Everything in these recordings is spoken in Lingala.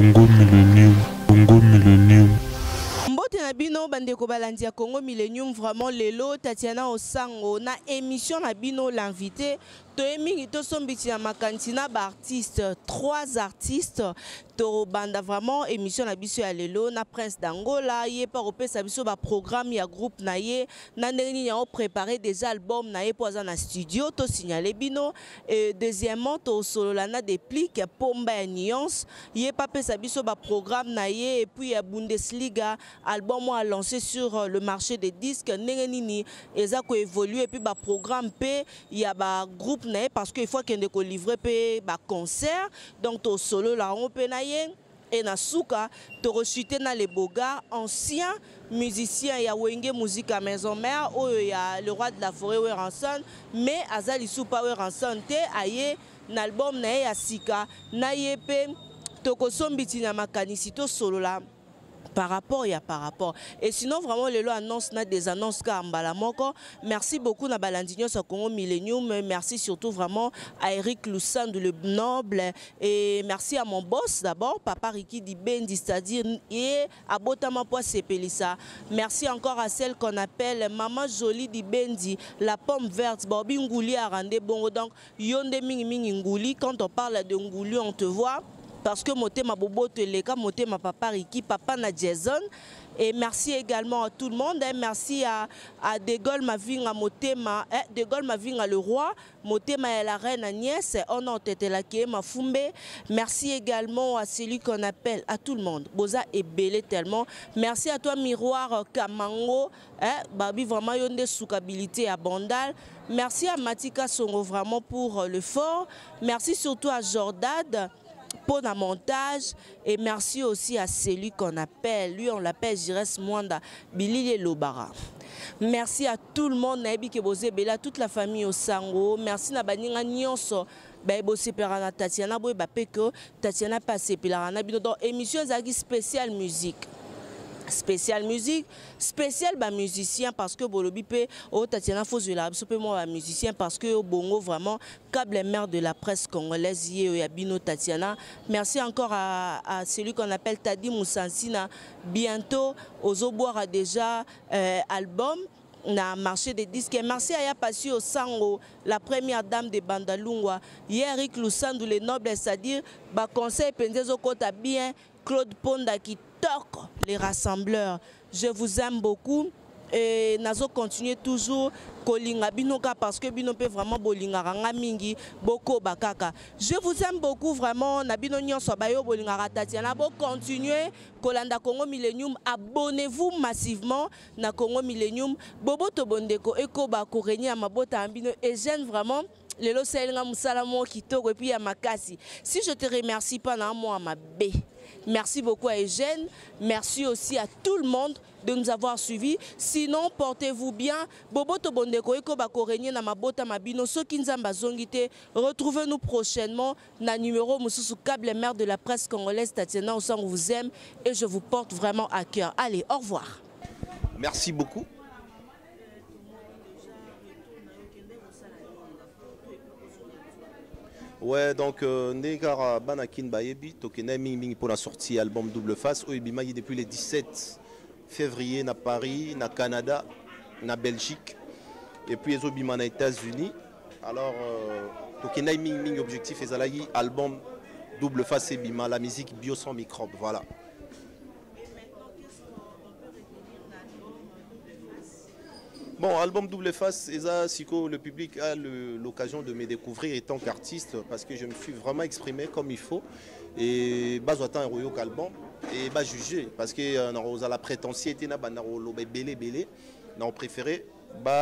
Congo Millennium, Congo Millennium. Mbote na bino bandeko balandi ya Congo Millennium, vraiment lelo Tatiana Osango na émission na bino l'invité toemi to sombiti na makantina ba artistes, 3 artistes to banda vraiment émission na biso ya lelo na Prince d'Angola yé pa opesa biso ba programme ya groupe na ye na ndeni ya préparer des albums na ye poza na studio to signaler bino et deuxièmement to solola na des pliques pomba ya nuance yé pa pesa biso ba programme na ye et puis ya Bundesliga album a lancé sur le marché des disques nini eza ko évoluer et puis ba programme p ya ba groupe parce qu'il faut qu'il y ait des livrer ba concert donc to solo la on peut naie et na souka to rechuter na les bogards anciens musiciens ya wenge musique à maison mère ou ya le roi de la forêt Weranson mais azali soupa Weranson te aye na album na ya sika na yepe to ko sombiti na makanisi to solo la par rapport. Et sinon vraiment le lot annonce na des annonces ka mbala moko. Merci beaucoup na balandinyo sa Congo Millennium, merci surtout vraiment à Eric Lusand le noble et merci à mon boss d'abord papa Ricky Dibendi c'est-à-dire et à Botama Poa Sepelisa. Merci encore à celle qu'on appelle maman Jolie Dibendi, la pomme verte Bobby Ngouli a rendé bon donc yonde mingi Ngouli quand on parle de Ngouli on te voit parce que moté ma bobo te leka moté ma papa Ricky papa na Jason et merci également à tout le monde merci à De Gaulle ma vie à motema De Gaulle ma vie à le roi motema la reine Agnès on a tête la qui ma fumbe merci également à celui qu'on appelle à tout le monde Boza est belé tellement merci à toi miroir Kamango babi vraiment yonde soukabilité à Bandal merci à Matika Songo vraiment pour le fort merci surtout à Jordad pour le montage et merci aussi à celui qu'on appelle, lui on l'appelle Jires Mwanda, Billy Lobara. Merci à tout le monde, Naïbi Kebose Bela, toute la famille au Sango, merci à Baninga Nyonso, Baibose Perana Tatiana Boy Bapeko, Tatiana Passé Pilarana Bino, donc émission Zagi spéciale musique. Spécial musique, spécial musicien parce que Bolobi pe o Tatiana Fozula moi musicien parce que au Bongo vraiment câble mère de la presse congolaise yé Bino Tatiana. Merci encore à celui qu'on appelle Tadi Moussansina. Bientôt aux boire déjà album na marché des disques. Merci à Yapassi au Sango, la première dame de Bandalungwa. Eric Lusandou le noble, c'est-à-dire ba conseil pendezo kota bien Claude Ponda qui toque les rassembleurs. Je vous aime beaucoup et nazo continuer toujours kolinga binoka parce que bino peut vraiment bolinga ranga mingi boko bakaka. Je vous aime beaucoup vraiment na bino nyonso bayo bolinga Tatiana bo continuer kolanda Congo Millennium, abonnez-vous massivement na Congo Millennium bobo to bondeko eko ba korenya mabota ambino et j'aime vraiment lelo salinga musala mo kitoko et puis ya makasi. Si je te remercie pas na moi ma bé. Merci beaucoup à Eugène, merci aussi à tout le monde de nous avoir suivis. Sinon, portez-vous bien. Bobo to bondeko eko bakorenye na mabota mabino soki nzamba zongite. Retrouvez-nous prochainement na numéro mususu câble mère de la presse congolaise Tatiana Osango vous aime et je vous porte vraiment à cœur. Allez, au revoir. Merci beaucoup. Ouais, donc Negara Banakin Bayebi, Tokena Ming pour la sortie album Double Face, Oibima depuis le 17 février na Paris, na Canada, na Belgique, et puis les Obima na États-Unis. Alors, Tokena Ming objectif est Zalayi album Double Face et Bima, la musique bio sans microbe, voilà. Bon, album Double Face, Eza Siko, le public a l'occasion de me découvrir étant qu'artiste parce que je me suis vraiment exprimé comme il faut. Et Bazoatan Royok album et bas jugé parce que dans la prétentiité, on préféré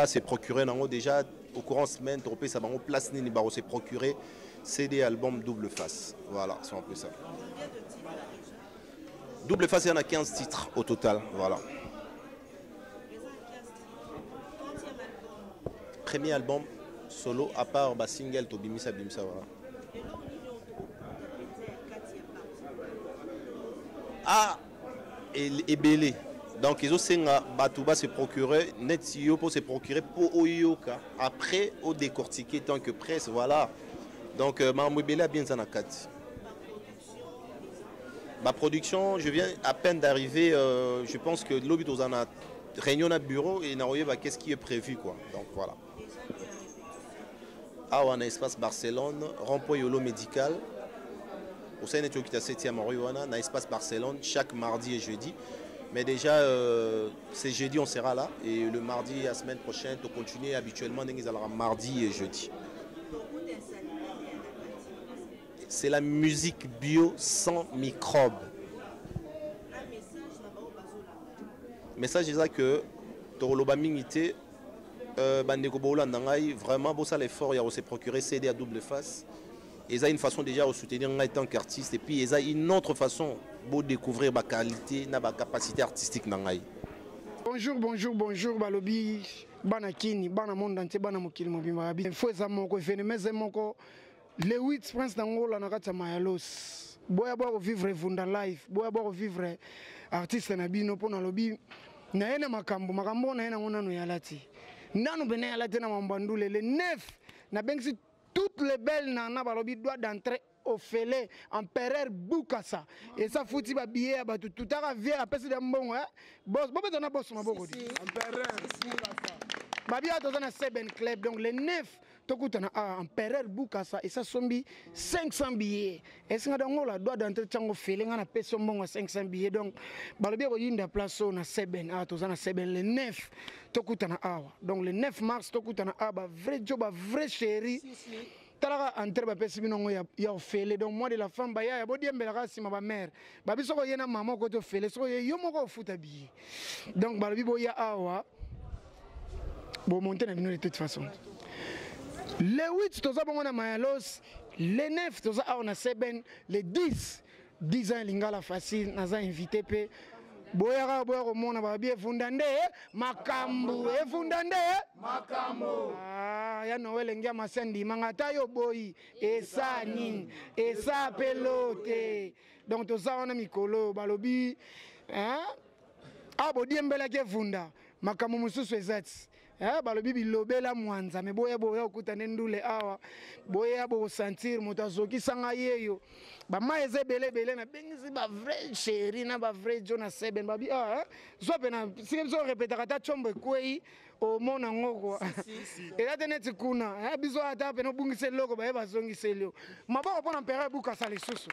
se procurer déjà au courant semaine, ça va en place, se procurer CD album Double Face. Voilà, c'est un peu ça. Double Face, il y en a 15 titres au total. Voilà. Premier album solo à part single to Bimisa Bimsa. Ah et belé. Donc ils ont Batouba se procurer net pour se procurer pour Oyoka après au décortiquer tant que presse voilà. Donc Mamou Belé a bien en a 4. Ma production, je viens à peine d'arriver, je pense que l'obit aux a réunion à bureau et qu'est-ce qui est prévu quoi. Donc voilà. Ah, on a espace Barcelone, rond-point Yolo médical. Au sein de qui est 7e on a espace Barcelone chaque mardi et jeudi. Mais déjà, c'est jeudi, on sera là. Et le mardi, la semaine prochaine, on continue habituellement, mardi et jeudi. C'est la musique bio sans microbes. Message c'est que Toroloba Mingité, vraiment beau ça l'effort, il y a aussi procuré CD à double face. Ils ont une façon déjà de soutenir en tant qu'artiste et puis ils ont une autre façon de découvrir ma qualité, ma capacité artistique. Bonjour, bonjour, bonjour, Balobi, Banakini, Banamondante, Banamokil Mobimba. Il faut que le 8 prince d'Angola na Mayalos. Boya boya vivre Vunda life, boya boya vivre artiste na bino pona lobi. Na ene makambo na ene ngona no yalati. Nanu bene yalati na mambandule le 9 na bengsi toutes les belles nana balobi doit d'entrer au Félé empereur Bukasa et ça fouti ba billet ba tout à vie à pesi de mbongo boss bobe dona boss maboko empereur Bukasa babia tozana Seben club donc le 9 tokutana empereur Bukasa et ça sombi 500 billets et ça ngala doit d'entrer tango Félé ngana pesi mbongo 500 billets donc balobi ko yinda place na Seben tozana Seben le 9 tokutana awa donc le 9 mars tokutana ba vrai job vrai chéri Tala entre ba pesi binongo ya Félé donc moi de la femme ba ya bodi embelaka sima ba mère ba biso ko yena maman ko to Félé so yo moko futa billet donc ba bibo ya awa bon monter na bino de toute façon le 8 toza bongo na Mayalos le 9 toza awa na Seben le 10 ans lingala facile naza invité pe boya ko mona ba bien fundande makambu fundande makambo ya Noel ngia masendi mangata yo boy esa nini esa pelote donc to ça on a mikolo balobi abo diembela ke funda makambo mususu ezati balobi bilobela mwanza me boya okutane ndule awa boya bo sentir moto azoki sanga yeyo ba maeze belebele na bengisi ba vrai chéri na ba vrai Jonas Seben babi so pena si so répéter ta chombe kwei o mona ngoko et là teneti kuna biso ata pena bungise loko ba eba zongise leo maboko pona mpera buka sale susu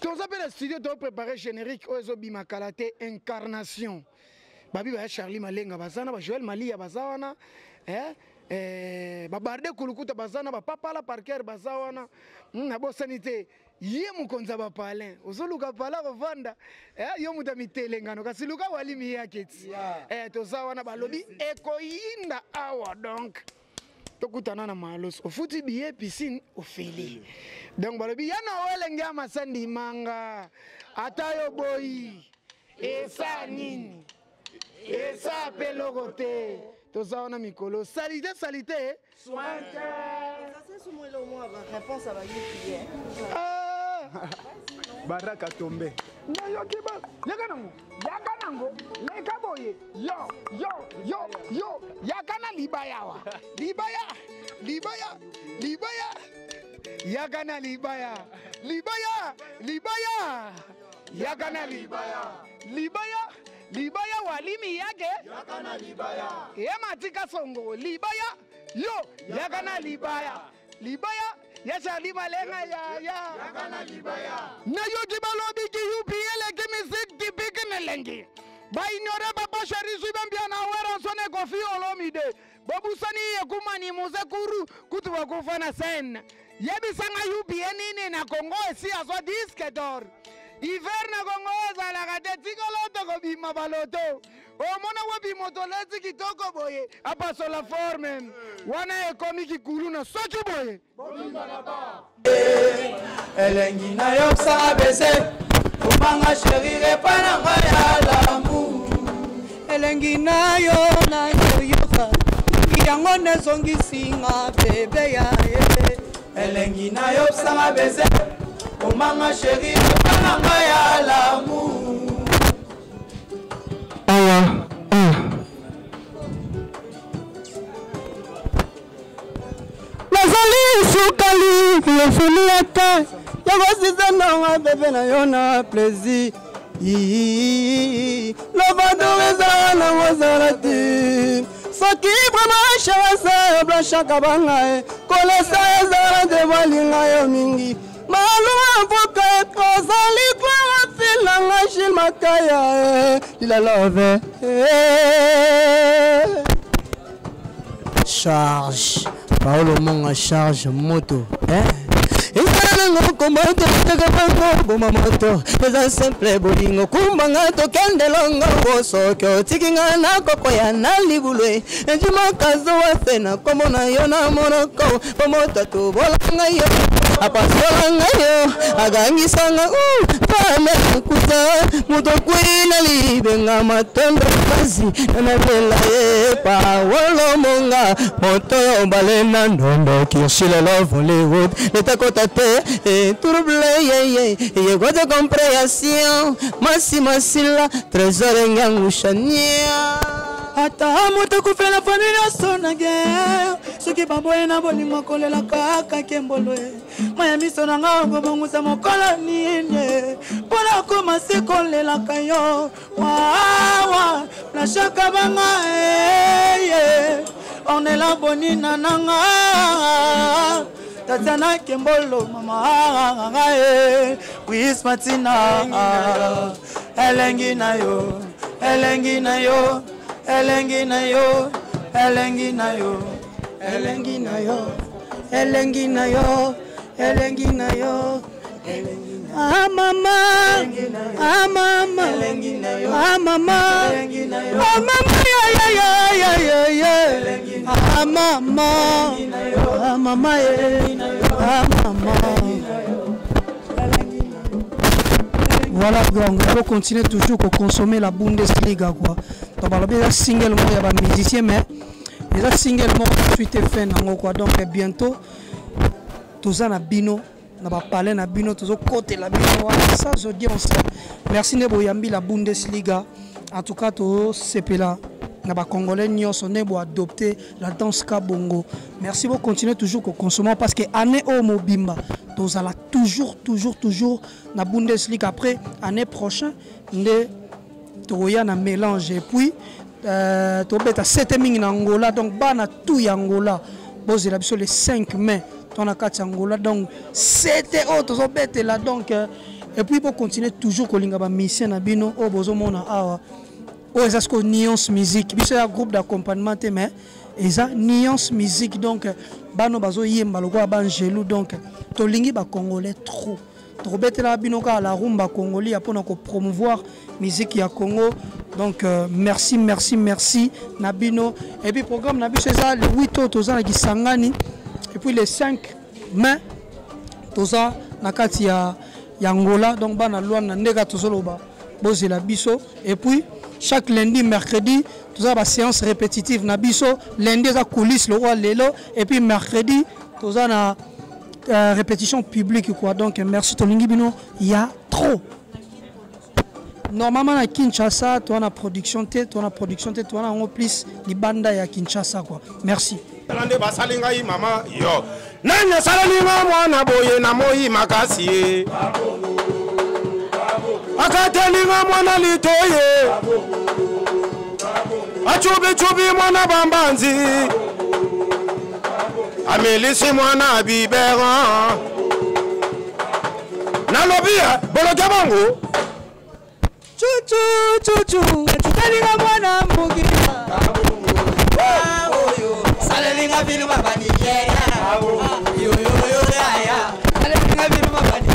on s'appelle le studio de préparer générique ozo bimakalate incarnation babi ba Charlie Malenga bazana ba Joël Malia bazawana ba Barde Kulukuta bazana ba Papa la Parker bazawana na bo sanité ye mukonza ba Palin ozoluka pala kovanda yo mutamitele kasi luka walimi yake to zawana balobi ekoyinda awa donc tokutana na Mayalos ofuti billet piscine au Félé donc balobi yana welenga masandi manga atayo boy esa nini esa pelogote tozaona mikolo salité sointe ça c'est moi le moins réponse à la vie baraka tombe na yokiba yakanango lekaboye yo yakana libaya yakana libaya yakana libaya walimi yake yakana libaya matika songo libaya yo yakana libaya ya Charlie Malenga ya yakana libaya na yoki balobi ki UPL ki musique typique nelengi ba ignore papa chéri subambia na wera sone Kofi Olomide babusani yekumani muzekuru kutu bakufana scène yebisanga UPL nini na Congo esi azo disque d'or hiver na Congo ezalaka te tikoloto kobima baloto omona wabi motolezi kitoko boye apaso la forme wana ekomi kikulu na soki boye elengi na yo sanga bese omanga chéri repana ngaya lamu elengi na yo yoka yango nezongisinga bebe ya elengi na yo sanga bese omanga chéri repana ngaya lamu Lazali Lukali, yo funiata, yo sisana bébé na yo na plaisir. L'ovadoreza na wazarati. Soki vraiment chasa blancha kabanga, kolesa ezara de valinga yo mingi. Malou avocat kozali kwa filanga Gilles Makaya, lila love. Charge, Paolo Monga charge moto, Komoto, Moto, les simple bolingo, Kumbangato, Candelongo, Soko, Tikinga, Koya, Nalibule, and Jimakazo, Fena, Komona, Yona, Monaco, Pomoto, Bolanga, Apasolanga, Agangi Sanga, Pame, Kusa, Muto Queen, Benga, Matondo, Kazi, and I will Paolo Monga, Moto, Balena, Nondo, Kirshila, Love, Hollywood, Letakotate, Turble, Yego de compréhension, Massila, Trésor en Yangushania. Ata moto kufela familia sona guerre soki baboye na bolingo kolela kaka kemboloe maya miso na ngango bongusa mokola nini pona koma sikolela kayo wa na shaka banga on est la bonina nanga Tatiana Kembolo mama Wis Martina Elengi na yo Elengi na yo Elengi na yo, Elengi na yo, Elengi na yo, Elengi na yo, Elengi na yo, ah mama, ah mama, Elengi na yo, ah mama, Elengi na yo, ah mama, ya, ah mama, ah mama, ah mama. Voilà, donc on peut continuer toujours à consommer la Bundesliga quoi. Donc on va single moi il y a des musiciens mais les single moi suite fait nango quoi. Donc bientôt tous en bino na ba parler na bino tous côté la bino sans audience. Merci Nebo Yambi la Bundesliga. En tout cas to sepela na ba congolais nyonso Nebo adopter la danse kabongo. Merci beaucoup continuer toujours à consommer parce que année au mobimba tous allons toujours na Bundesliga après année prochaine de toya na mélange et puis to beta 7 mingi na Angola donc bana tout ya Angola boze la biso le 5 mai ton na kati Angola donc 7 autres zo beta là donc et puis pour continuer toujours ko linga ba mission na bino o bozo mona awa o esasko nuance musique biso ya groupe d'accompagnement te mais eza nuance musique donc bano bazo yemba lokwa bangelou donc to lingi ba congolais trop betela bino ka la rumba congolais pour nous promouvoir musique ya Congo donc merci Nabino et puis programme Nabi c'est ça le 8 autres toza na Kisangani et puis le 5 mai toza na kati ya Angola donc bana lwana ndeka tozoloba bozela biso et puis chaque lundi mercredi toza ba séance répétitive na biso lundi za coulisses le roi lelo et puis mercredi toza na répétition publique quoi donc merci Tolingi Bino il y a trop normalement à Kinshasa toi na production T toi na en plus les banda ya Kinshasa quoi merci Lande basalinga yi mama yo nanya salalinga mwana boye na moyi makasi akatelinga mwana litoye achubi mwana bambanzi Amelisi mwana bibera Nalobia bologa bango Chuchu Tukalinga mwana mbugira Salelinga bilu mabani Yo ya Salelinga bilu mabani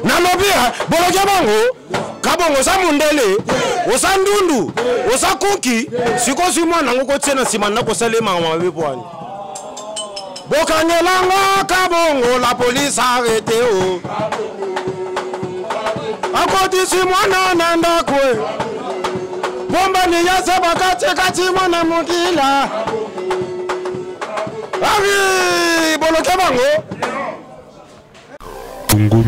Nalobia bologa bango Kabongo sa mundele osa ndundu osa kuki sikosi mwana ngoko tsena simana ko salema mabe bwana bokangelanga kabongo la police arrêté o akoti simwana nanda kwe bomba ni yase bakati mwana mukila abi boloke bango Congo